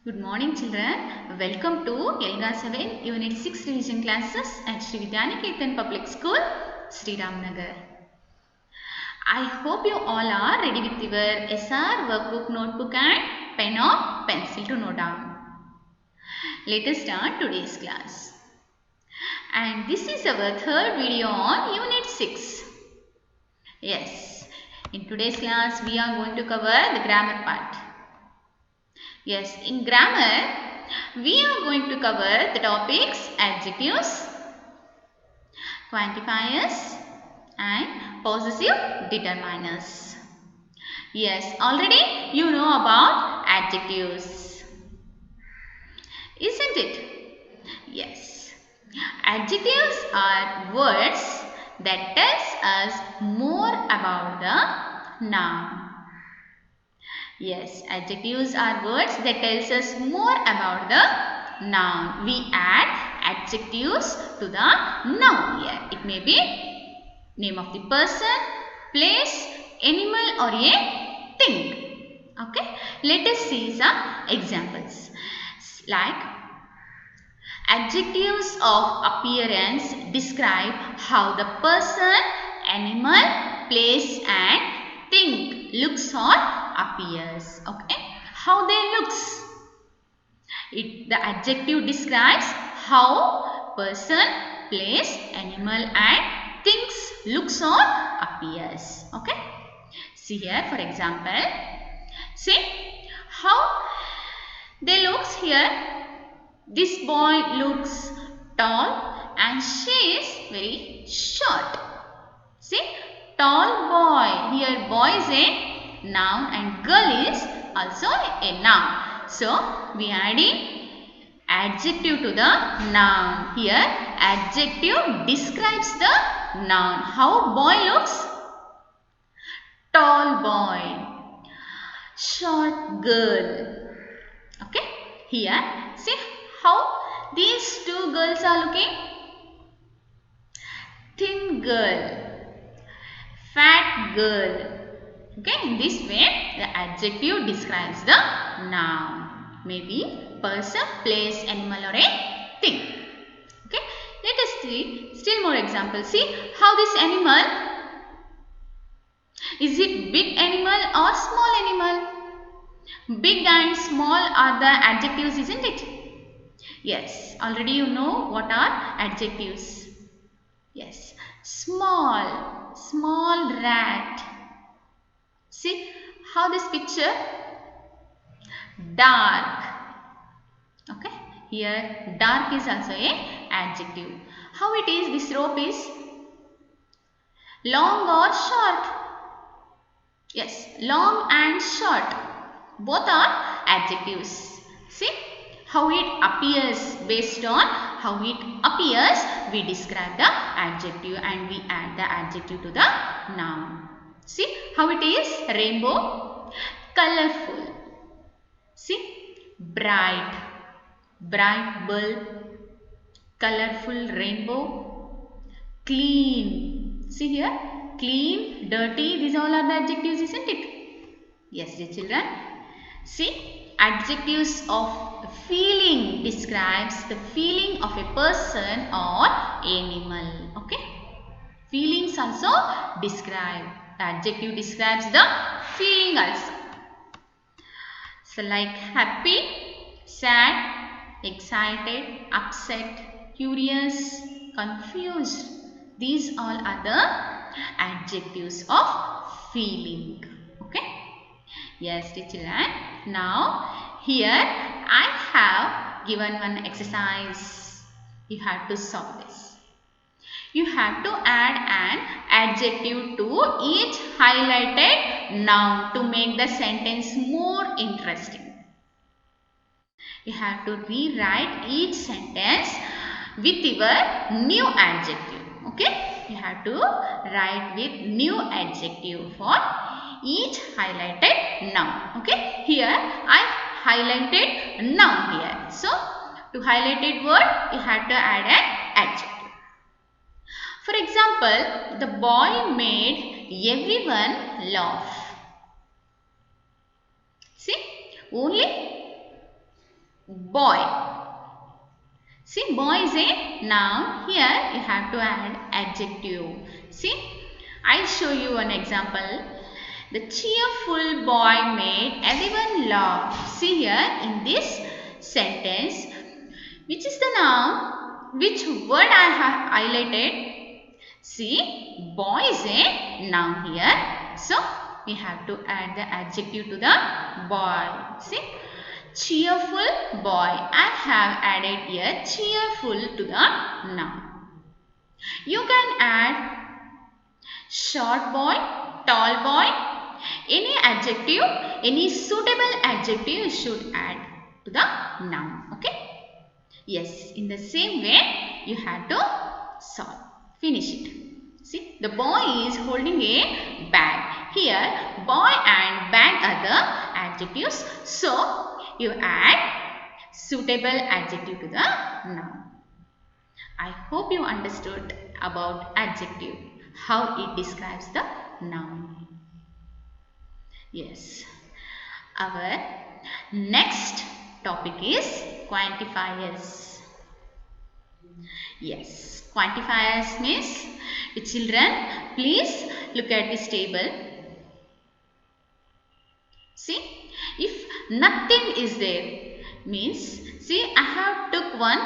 Good morning children. Welcome to Elga 7 Unit 6 revision classes at Sri Vidyaniketan Public School, Sri Ramnagar. I hope you all are ready with your SR workbook, notebook and pen or pencil to note down. Let us start today's class. And this is our third video on Unit 6. Yes, in today's class we are going to cover the grammar part. Yes, in grammar, we are going to cover the topics adjectives, quantifiers and possessive determiners. Yes, already you know about adjectives, isn't it? Yes. Adjectives are words that tells us more about the noun. Yes, adjectives are words that tells us more about the noun. We add adjectives to the noun here. It may be name of the person, place, animal or a thing. Okay, let us see some examples. Like adjectives of appearance describe how the person, animal, place and thing looks or appears. Okay, how they looks. The adjective describes how person, place, animal and things looks or appears. Okay, see here for example. See how they looks here. This boy looks tall and she is very short. See, tall boy. Here boy is a noun and girl is also a noun. So, we adding adjective to the noun. Here adjective describes the noun. How boy looks? Tall boy. Short girl. Okay. Here see how these two girls are looking? Thin girl, fat girl. Okay, in this way the adjective describes the noun. Maybe person, place, animal or a thing. Okay, let us see still more examples. See how this animal, is it big animal or small animal? Big and small are the adjectives, isn't it? Yes, already you know what are adjectives. Yes, small, small rat. See how this picture? Dark. Okay, here dark is also a adjective. How it is? This rope is long or short? Yes, long and short. Both are adjectives. See how it appears. Based on how it appears, we describe the adjective and we add the adjective to the noun. See how it is? Rainbow, colorful. See, bright, bright bulb, colorful rainbow, clean. See here, clean, dirty. These all are the adjectives, isn't it? Yes, dear children. See, adjectives of feeling describes the feeling of a person or animal. Okay. Feelings also describe. The adjective describes the feeling also. So like happy, sad, excited, upset, curious, confused. These all are the adjectives of feeling. Okay. Yes, teacher. Now, here I have given one exercise. You have to solve this. You have to add an adjective to each highlighted noun to make the sentence more interesting. You have to rewrite each sentence with your new adjective. Okay? You have to write with new adjective for each highlighted noun. Okay, here I highlighted noun here. So, to highlighted word, you have to add an adjective. For example, the boy made everyone laugh. See, only boy. See, boy is a noun. Here you have to add adjective. See, I show you an example. The cheerful boy made everyone laugh. See here in this sentence, which is the noun? Which word I have highlighted? See, boy is a noun here. So, we have to add the adjective to the boy. See, cheerful boy. I have added here cheerful to the noun. You can add short boy, tall boy, any adjective, any suitable adjective you should add to the noun. Okay. Yes, in the same way you have to solve. Finish it. See, the boy is holding a bag. Here, boy and bag are the adjectives. So, you add suitable adjective to the noun. I hope you understood about adjective, how it describes the noun. Yes. Our next topic is quantifiers. Yes, quantifiers means, children, please look at this table. See, if nothing is there means, see, I have took one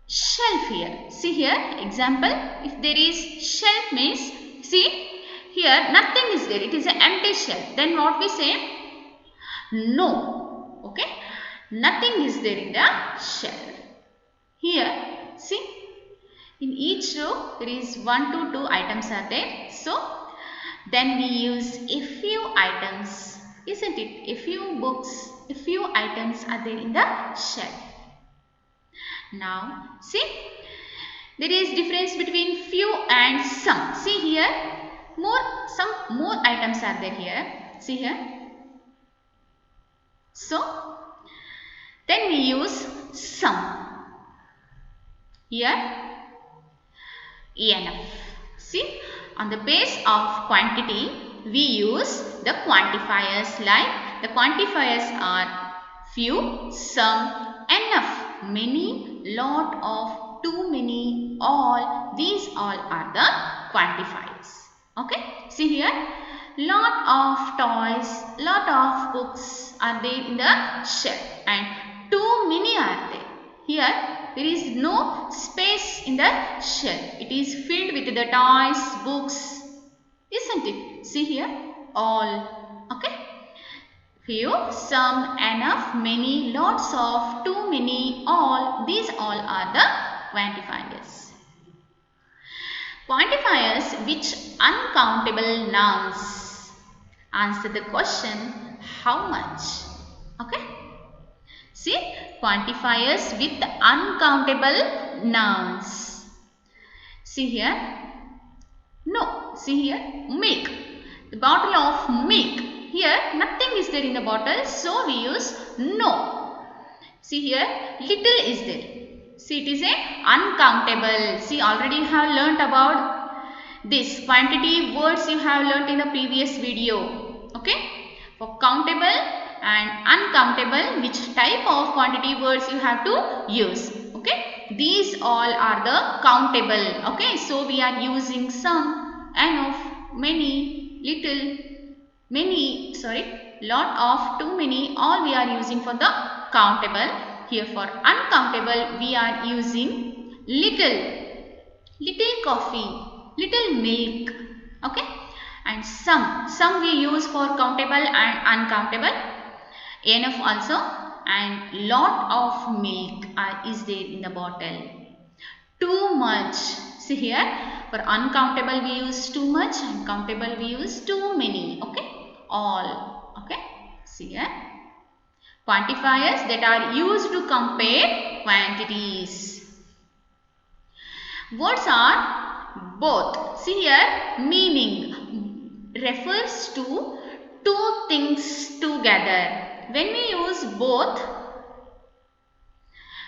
shelf here. See here, example, if there is shelf means, see, here nothing is there, it is an empty shelf. Then what we say? No. Okay. Nothing is there in the shelf. Here, see, in each row there is 1 to 2 items are there. So, then we use a few items, isn't it? A few books, a few items are there in the shelf. Now, see, there is difference between few and some. See here, some more items are there here. See here. So, then we use some. Here, enough. See, on the base of quantity, we use the quantifiers like, the quantifiers are few, some, enough, many, lot of, too many, all. These all are the quantifiers. Okay, see here, lot of toys, lot of books are there in the shelf and too many are there. Here, there is no space in the shelf. It is filled with the toys, books, isn't it? See here, all. Okay. Few, some, enough, many, lots of, too many, all. These all are the quantifiers. Quantifiers which uncountable nouns. Answer the question, how much? Okay. See, quantifiers with uncountable nouns. See here, no. See here, milk. The bottle of milk. Here, nothing is there in the bottle, so we use no. See here, little is there. See, it is a uncountable. See, already you have learnt about this quantity words you have learnt in the previous video. Okay, for countable and uncountable, which type of quantity words you have to use. Okay, these all are the countable. Okay, so we are using some, enough, many, little, many, lot of, too many, all we are using for the countable. Here for uncountable we are using little coffee, little milk. Okay, and some we use for countable and uncountable, enough also, and lot of milk is there in the bottle. Too much. See here, for uncountable we use too much, and countable we use too many. Okay, all. Okay, see here, quantifiers that are used to compare quantities. Words are both. See here, meaning refers to two things together. When we use both,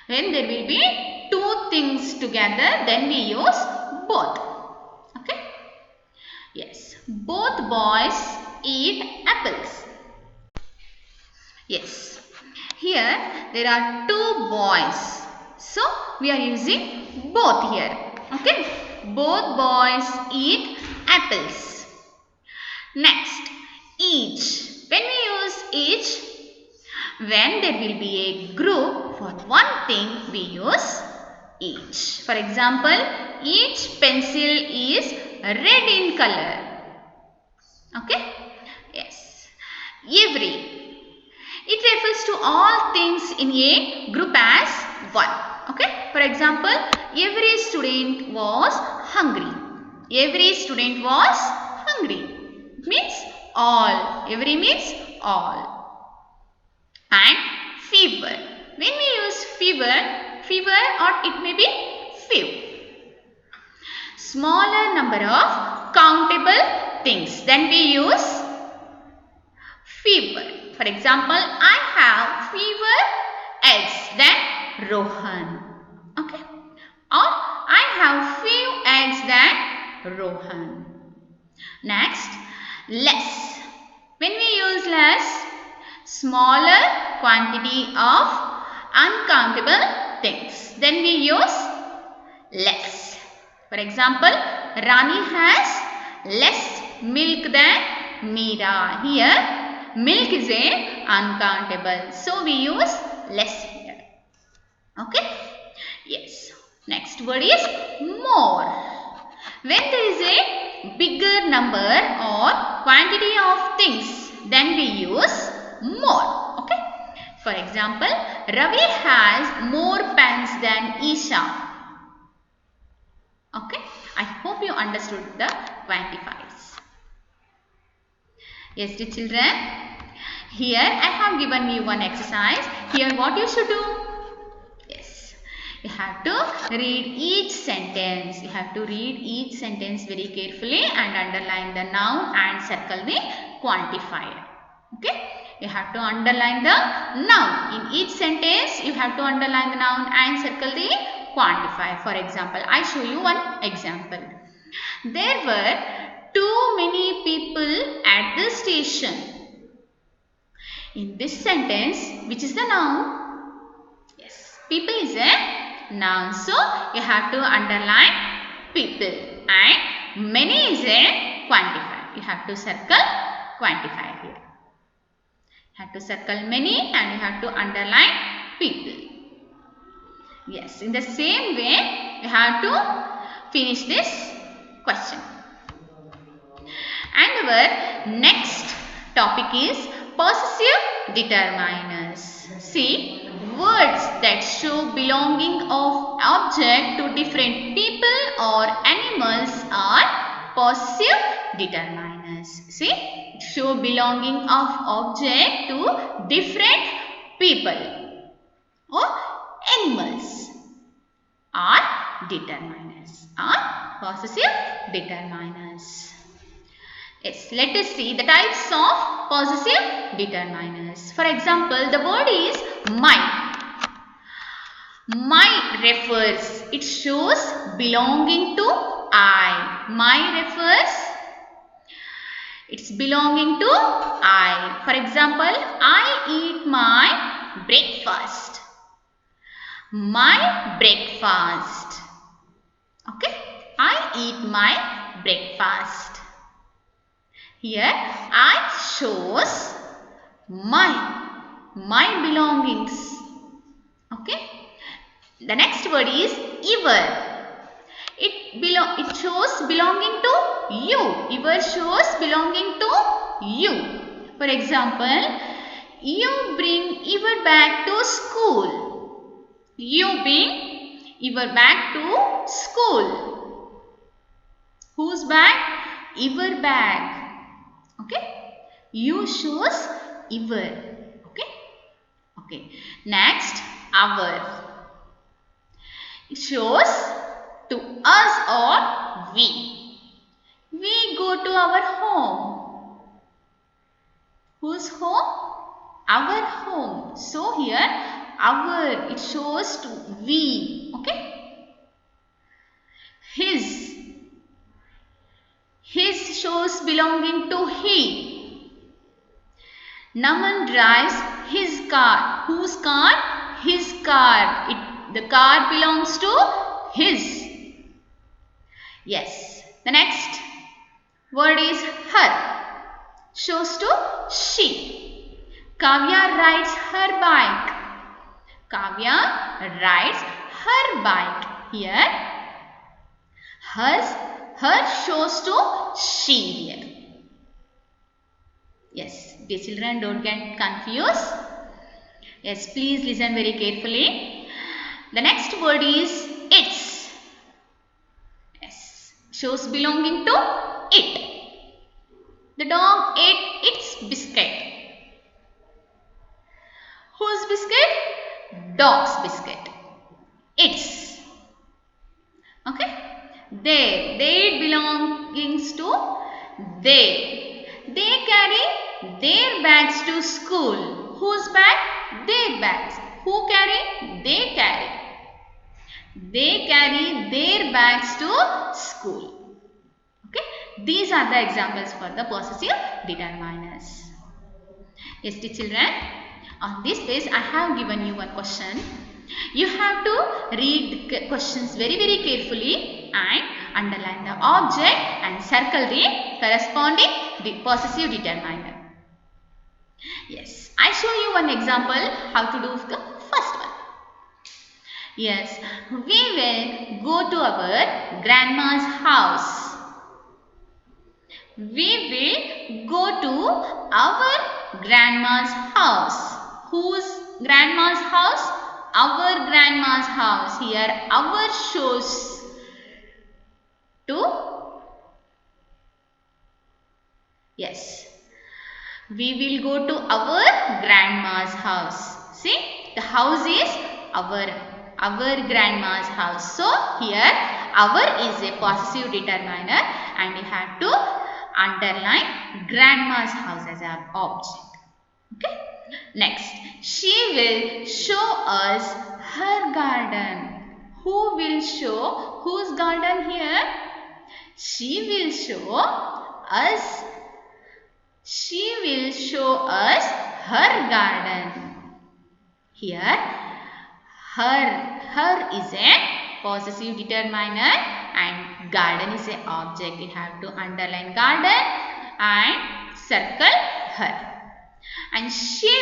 when there will be two things together, then we use both. Okay. Yes. Both boys eat apples. Yes. Here there are two boys. So we are using both here. Okay. Both boys eat apples. Next, each. When we use each, when there will be a group for one thing, we use each. For example, each pencil is red in color. Okay? Yes. Every. It refers to all things in a group as one. Okay? For example, every student was hungry. Every student was hungry. It means all. Every means all. And fever. When we use fever or it may be few. Smaller number of countable things. Then we use fever. For example, I have fever eggs than Rohan. Okay. Or I have few eggs than Rohan. Next, less. When we use less, smaller quantity of uncountable things. Then we use less. For example, Rani has less milk than Meera. Here, milk is a uncountable. So we use less here. Okay? Yes. Next word is more. When there is a bigger number or quantity of things, then we use more. Okay. For example, Ravi has more pens than Isha. Okay. I hope you understood the quantifiers. Yes, dear children. Here I have given you one exercise. Here what you should do? Yes. You have to read each sentence. You have to read each sentence very carefully and underline the noun and circle the quantifier. Okay. You have to underline the noun. In each sentence, you have to underline the noun and circle the quantifier. For example, I show you one example. There were too many people at the station. In this sentence, which is the noun? Yes, people is a noun. So, you have to underline people. And many is a quantifier. You have to circle quantifier here. You have to circle many and you have to underline people. Yes, in the same way, you have to finish this question. And our next topic is possessive determiners. See, words that show belonging of object to different people or animals are possessive determiners. See, show belonging of object to different people or animals are determiners, are possessive determiners. Yes, let us see the types of possessive determiners. For example, the word is my. My refers, it shows belonging to I. My refers, it's belonging to I. For example, I eat my breakfast. My breakfast. Okay, I eat my breakfast. Here, I shows my belongings. Okay. The next word is your. It shows belonging to you. Your shows belonging to you. For example, you bring your bag to school. You bring your bag to school. Whose bag? Your bag. Okay. You shows your. Okay. Okay. Next, our. It shows to us or we. We go to our home. Whose home? Our home. So here our, it shows to we. Okay. His. His shows belonging to he. Naman drives his car. Whose car? His car. The car belongs to his. Yes. The next word is her. Shows to she. Kavya rides her bike. Kavya rides her bike. Here, her shows to she here. Yes, dear children, don't get confused. Yes, please listen very carefully. The next word is its. Yes, shows belonging to it. The dog ate its biscuit. Whose biscuit? Dog's biscuit. Its. Okay. They belongings to they. They carry their bags to school. Whose bag? Their bags. Who carry? They carry. They carry their bags to school. Okay. These are the examples for the possessive determiners. Yes, dear children. On this page, I have given you one question. You have to read the questions very carefully and underline the object and circle the corresponding possessive determiner. Yes, I show you one example how to do the first one. Yes, we will go to our grandma's house. We will go to our grandma's house. Whose grandma's house? Our grandma's house. Here our shows to yes. We will go to our grandma's house. See, the house is our grandma's house. So here our is a possessive determiner and we have to underline grandma's house as an object. Okay. Next, she will show us her garden. Who will show whose garden here? She will show us. She will show us her garden. Here, her is a possessive determiner and garden is an object. You have to underline garden and circle her. And she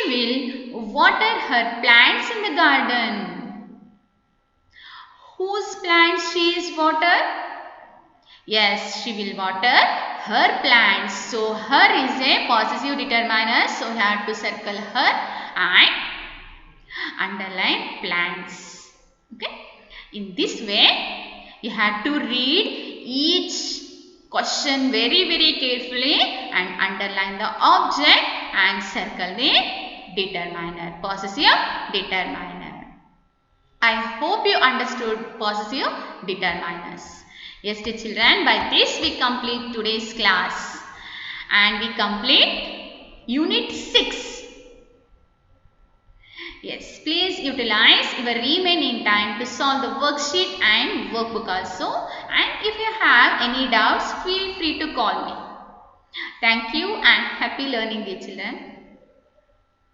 will water her plants in the garden. Whose plants she is water? Yes, she will water her plants. So, her is a possessive determiner. So, you have to circle her and underline plants. Okay. In this way, you have to read each question very carefully and underline the object and circle the determiner, possessive determiner. I hope you understood possessive determiners. Yes, dear children, by this we complete today's class and we complete Unit 6. Yes, please utilize your remaining time to solve the worksheet and workbook also. And if you have any doubts, feel free to call me. Thank you and happy learning, dear children.